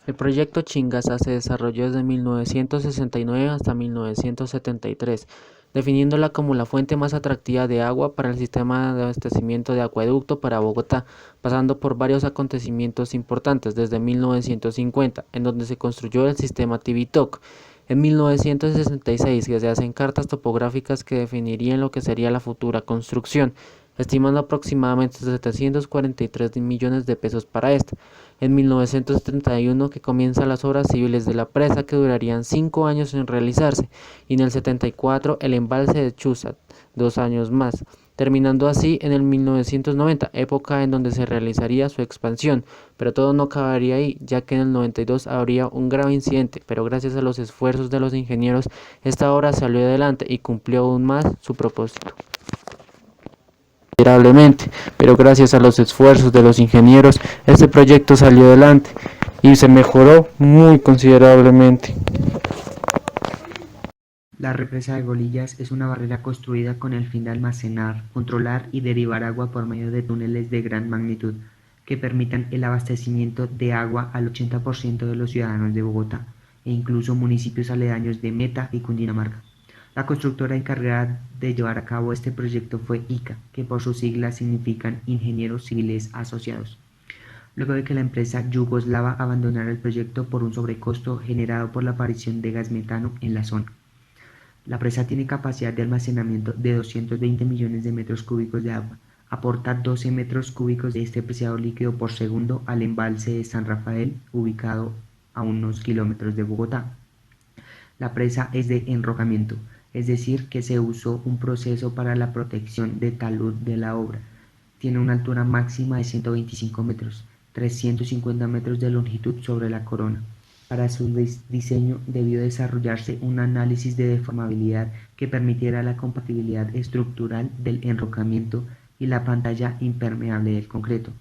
El proyecto Chingasa se desarrolló desde 1969 hasta 1973, definiéndola como la fuente más atractiva de agua para el sistema de abastecimiento de acueducto para Bogotá, pasando por varios acontecimientos importantes desde 1950, en donde se construyó el sistema Tibitoc. En 1966, que se hacen cartas topográficas que definirían lo que sería la futura construcción, estimando aproximadamente 743 millones de pesos para esta. En 1971 que comienzan las obras civiles de la presa que durarían 5 años en realizarse, y en el 74 el embalse de Chusat, 2 años más, terminando así en el 1990, época en donde se realizaría su expansión, pero todo no acabaría ahí, ya que en el 92 habría un grave incidente, pero gracias a los esfuerzos de los ingenieros, esta obra salió adelante y cumplió aún más su propósito considerablemente, pero gracias a los esfuerzos de los ingenieros, este proyecto salió adelante y se mejoró muy considerablemente. La represa de Golillas es una barrera construida con el fin de almacenar, controlar y derivar agua por medio de túneles de gran magnitud que permitan el abastecimiento de agua al 80% de los ciudadanos de Bogotá e incluso municipios aledaños de Meta y Cundinamarca. La constructora encargada de llevar a cabo este proyecto fue ICA, que por sus siglas significan Ingenieros Civiles Asociados. Luego de que la empresa yugoslava abandonara el proyecto por un sobrecosto generado por la aparición de gas metano en la zona. La presa tiene capacidad de almacenamiento de 220 millones de metros cúbicos de agua. Aporta 12 metros cúbicos de este preciado líquido por segundo al embalse de San Rafael, ubicado a unos kilómetros de Bogotá. La presa es de enrocamiento, es decir, que se usó un proceso para la protección de talud de la obra. Tiene una altura máxima de 125 metros, 350 metros de longitud sobre la corona. Para su diseño debió desarrollarse un análisis de deformabilidad que permitiera la compatibilidad estructural del enrocamiento y la pantalla impermeable del concreto,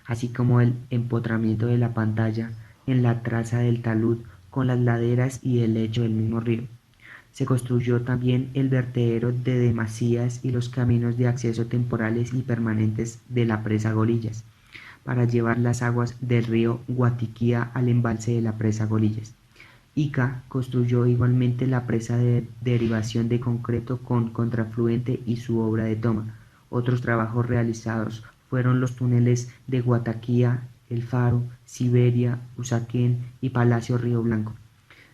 así como el empotramiento de la pantalla en la traza del talud con las laderas y el lecho del mismo río. Se construyó también el vertedero de demasías y los caminos de acceso temporales y permanentes de la presa Golillas, para llevar las aguas del río Guatiquía al embalse de la presa Golillas. Ica construyó igualmente la presa de derivación de concreto con contrafluente y su obra de toma. Otros trabajos realizados fueron los túneles de Guataquía, El Faro, Siberia, Usaquén y Palacio Río Blanco.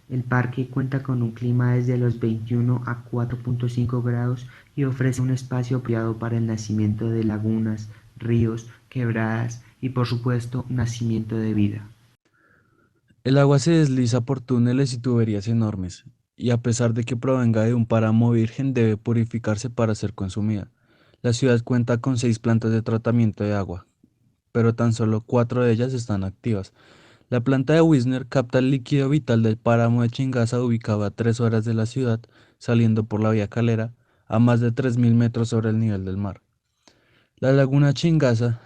El parque cuenta con un clima desde los 21 a 4.5 grados y ofrece un espacio apropiado para el nacimiento de lagunas, ríos, quebradas y por supuesto nacimiento de vida. El agua se desliza por túneles y tuberías enormes, y a pesar de que provenga de un páramo virgen, debe purificarse para ser consumida. La ciudad cuenta con 6 plantas de tratamiento de agua, pero tan solo 4 de ellas están activas. La planta de Wisner capta el líquido vital del páramo de Chingaza, ubicado a 3 horas de la ciudad, saliendo por la vía Calera, a más de 3.000 metros sobre el nivel del mar. La laguna Chingaza,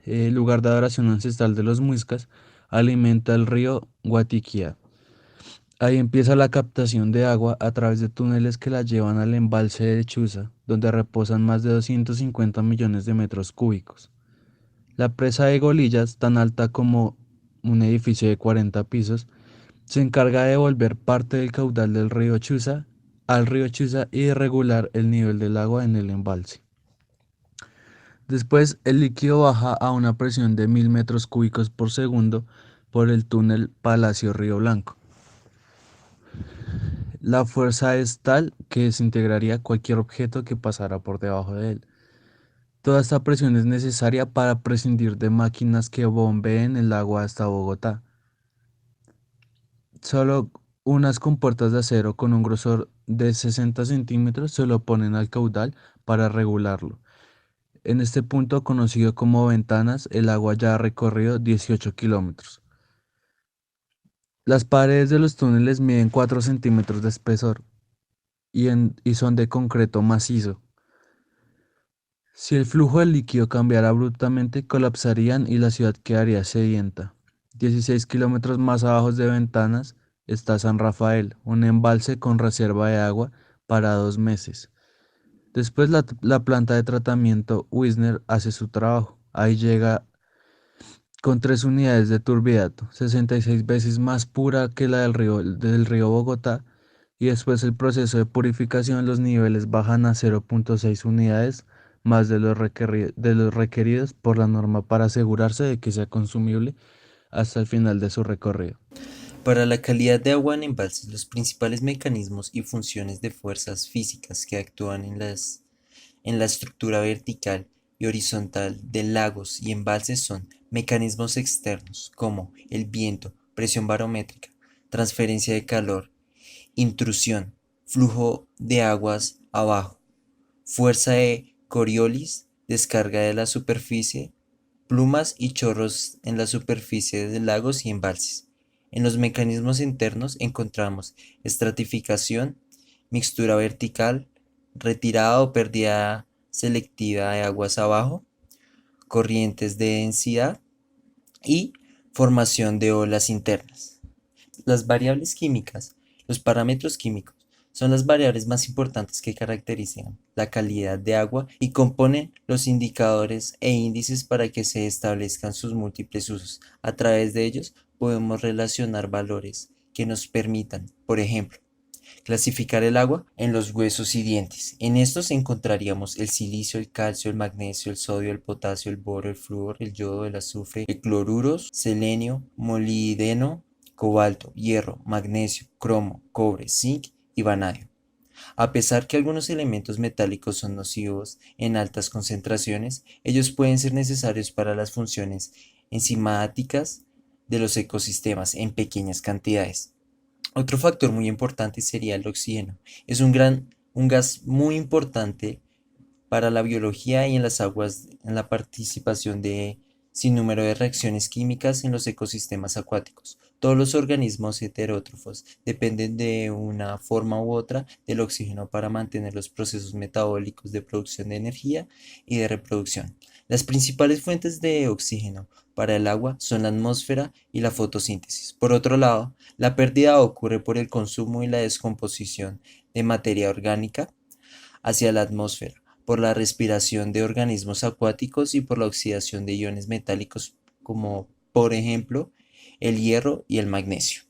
lugar de adoración ancestral de los muiscas, alimenta el río Guatiquía. Ahí empieza la captación de agua a través de túneles que la llevan al embalse de Chuza, donde reposan más de 250 millones de metros cúbicos. La presa de Golillas, tan alta como un edificio de 40 pisos, se encarga de devolver parte del caudal del río Chuza al río Chuza y de regular el nivel del agua en el embalse. Después, el líquido baja a una presión de 1.000 metros cúbicos por segundo por el túnel Palacio Río Blanco. La fuerza es tal que desintegraría cualquier objeto que pasara por debajo de él. Toda esta presión es necesaria para prescindir de máquinas que bombeen el agua hasta Bogotá. Solo unas compuertas de acero con un grosor de 60 centímetros se lo oponen al caudal para regularlo. En este punto, conocido como ventanas, el agua ya ha recorrido 18 kilómetros. Las paredes de los túneles miden 4 centímetros de espesor y son de concreto macizo. Si el flujo del líquido cambiara abruptamente, colapsarían y la ciudad quedaría sedienta. 16 kilómetros más abajo de Ventanas está San Rafael, un embalse con reserva de agua para 2 meses. Después la planta de tratamiento Wisner hace su trabajo. Ahí llega con 3 unidades de turbidato, 66 veces más pura que la del río Bogotá, y después el proceso de purificación los niveles bajan a 0,6 unidades más de los requeridos por la norma para asegurarse de que sea consumible hasta el final de su recorrido. Para la calidad de agua en embalses, los principales mecanismos y funciones de fuerzas físicas que actúan en la estructura vertical y horizontal de lagos y embalses son mecanismos externos como el viento, presión barométrica, transferencia de calor, intrusión, flujo de aguas abajo, fuerza de Coriolis, descarga de la superficie, plumas y chorros en la superficie de lagos y embalses. En los mecanismos internos encontramos estratificación, mixtura vertical, retirada o pérdida selectiva de aguas abajo, corrientes de densidad y formación de olas internas. Las variables químicas, los parámetros químicos, son las variables más importantes que caracterizan la calidad de agua y componen los indicadores e índices para que se establezcan sus múltiples usos. A través de ellos podemos relacionar valores que nos permitan, por ejemplo, clasificar el agua en los huesos y dientes. En estos encontraríamos el silicio, el calcio, el magnesio, el sodio, el potasio, el boro, el flúor, el yodo, el azufre, el cloruros, selenio, molibdeno, cobalto, hierro, magnesio, cromo, cobre, zinc y vanadio. A pesar que algunos elementos metálicos son nocivos en altas concentraciones, ellos pueden ser necesarios para las funciones enzimáticas de los ecosistemas en pequeñas cantidades. Otro factor muy importante sería el oxígeno. Es un gas muy importante para la biología y en las aguas, en la participación de sin número de reacciones químicas en los ecosistemas acuáticos. Todos los organismos heterótrofos dependen de una forma u otra del oxígeno para mantener los procesos metabólicos de producción de energía y de reproducción. Las principales fuentes de oxígeno para el agua son la atmósfera y la fotosíntesis. Por otro lado, la pérdida ocurre por el consumo y la descomposición de materia orgánica hacia la atmósfera, por la respiración de organismos acuáticos y por la oxidación de iones metálicos como por ejemplo el hierro y el magnesio.